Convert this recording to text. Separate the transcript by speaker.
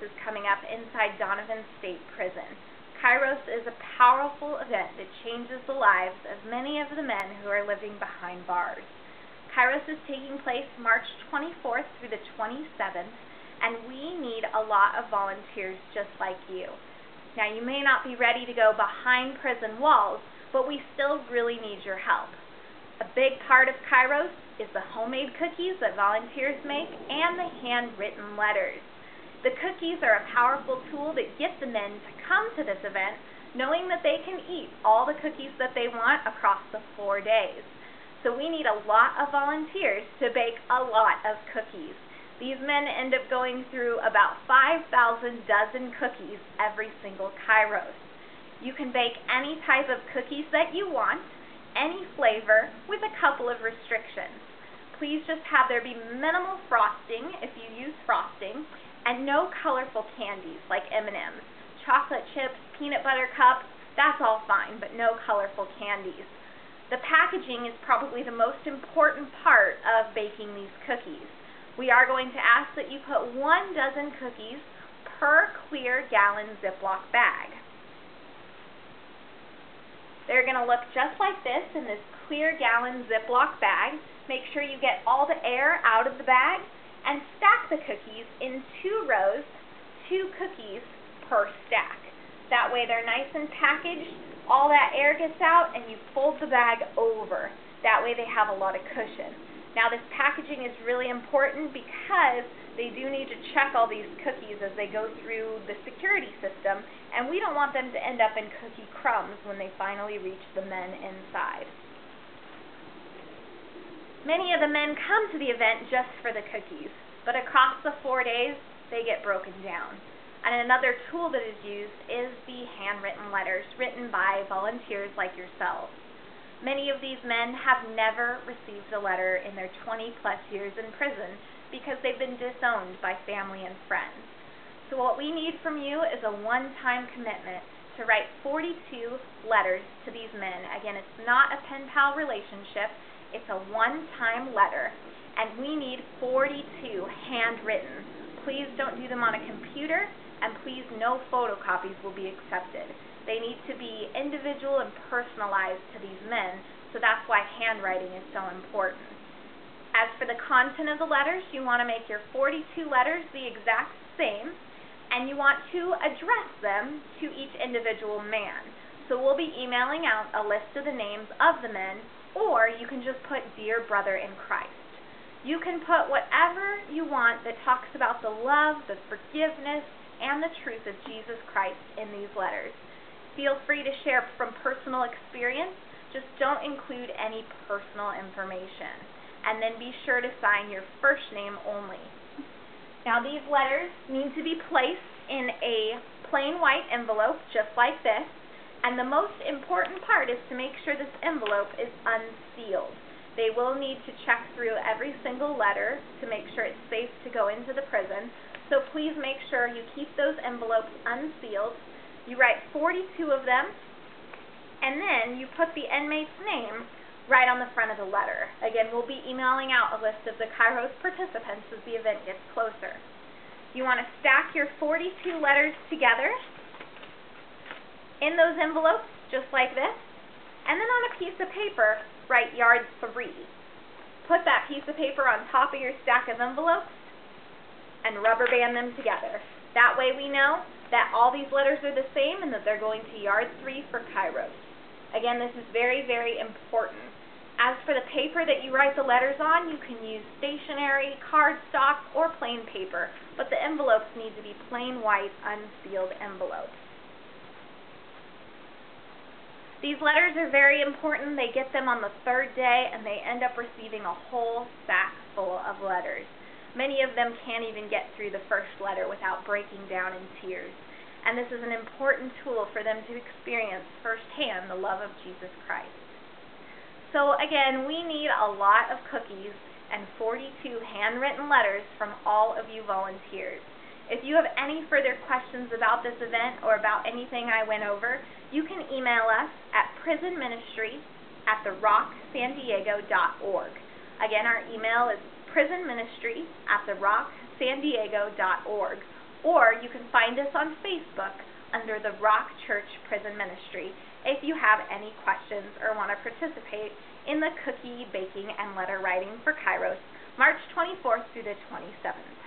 Speaker 1: is coming up inside Donovan State Prison. KAIROS is a powerful event that changes the lives of many of the men who are living behind bars. KAIROS is taking place March 24th through the 27th, and we need a lot of volunteers just like you. Now, you may not be ready to go behind prison walls, but we still really need your help. A big part of KAIROS is the homemade cookies that volunteers make and the handwritten letters. The cookies are a powerful tool that get the men to come to this event knowing that they can eat all the cookies that they want across the 4 days. So we need a lot of volunteers to bake a lot of cookies. These men end up going through about 5,000 dozen cookies every single KAIROS. You can bake any type of cookies that you want, any flavor, with a couple of restrictions. Please just have there be minimal frosting if you use frosting, and no colorful candies like M&Ms. Chocolate chips, peanut butter cups, that's all fine, but no colorful candies. The packaging is probably the most important part of baking these cookies. We are going to ask that you put 1 dozen cookies per clear gallon Ziploc bag. They're going to look just like this in this clear gallon Ziploc bag. Make sure you get all the air out of the bag and stack the cookies in 2 rows, 2 cookies per stack. That way they're nice and packaged, all that air gets out, and you fold the bag over. That way they have a lot of cushion. Now, this packaging is really important because they do need to check all these cookies as they go through the security system, and we don't want them to end up in cookie crumbs when they finally reach the men inside. Many of the men come to the event just for the cookies, but across the 4 days, they get broken down. And another tool that is used is the handwritten letters written by volunteers like yourselves. Many of these men have never received a letter in their 20-plus years in prison because they've been disowned by family and friends. So what we need from you is a one-time commitment to write 42 letters to these men. Again, it's not a pen-pal relationship. It's a one-time letter, and we need 42 handwritten. Please don't do them on a computer, and please no photocopies will be accepted. They need to be individual and personalized to these men, so that's why handwriting is so important. As for the content of the letters, you want to make your 42 letters the exact same, and you want to address them to each individual man. So we'll be emailing out a list of the names of the men, or you can just put Dear Brother in Christ. You can put whatever you want that talks about the love, the forgiveness, and the truth of Jesus Christ in these letters. Feel free to share from personal experience, just don't include any personal information. And then be sure to sign your first name only. Now, these letters need to be placed in a plain white envelope just like this. And the most important part is to make sure this envelope is unsealed. They will need to check through every single letter to make sure it's safe to go into the prison. So please make sure you keep those envelopes unsealed. You write 42 of them, and then you put the inmate's name right on the front of the letter. Again, we'll be emailing out a list of the KAIROS participants as the event gets closer. You want to stack your 42 letters together in those envelopes, just like this, and then on a piece of paper, write yard 3. Put that piece of paper on top of your stack of envelopes and rubber band them together. That way we know that all these letters are the same and that they're going to yard 3 for KAIROS. Again, this is very, very important. As for the paper that you write the letters on, you can use stationery, cardstock, or plain paper, but the envelopes need to be plain white, unsealed envelopes. These letters are very important. They get them on the 3rd day, and they end up receiving a whole sack full of letters. Many of them can't even get through the first letter without breaking down in tears. And this is an important tool for them to experience firsthand the love of Jesus Christ. So again, we need a lot of cookies and 42 handwritten letters from all of you volunteers. If you have any further questions about this event or about anything I went over, you can email us at prisonministry@therocksandiego.org. Again, our email is prisonministry@therocksandiego.org. or you can find us on Facebook under the Rock Church Prison Ministry if you have any questions or want to participate in the cookie baking and letter writing for KAIROS, March 24th through the 27th.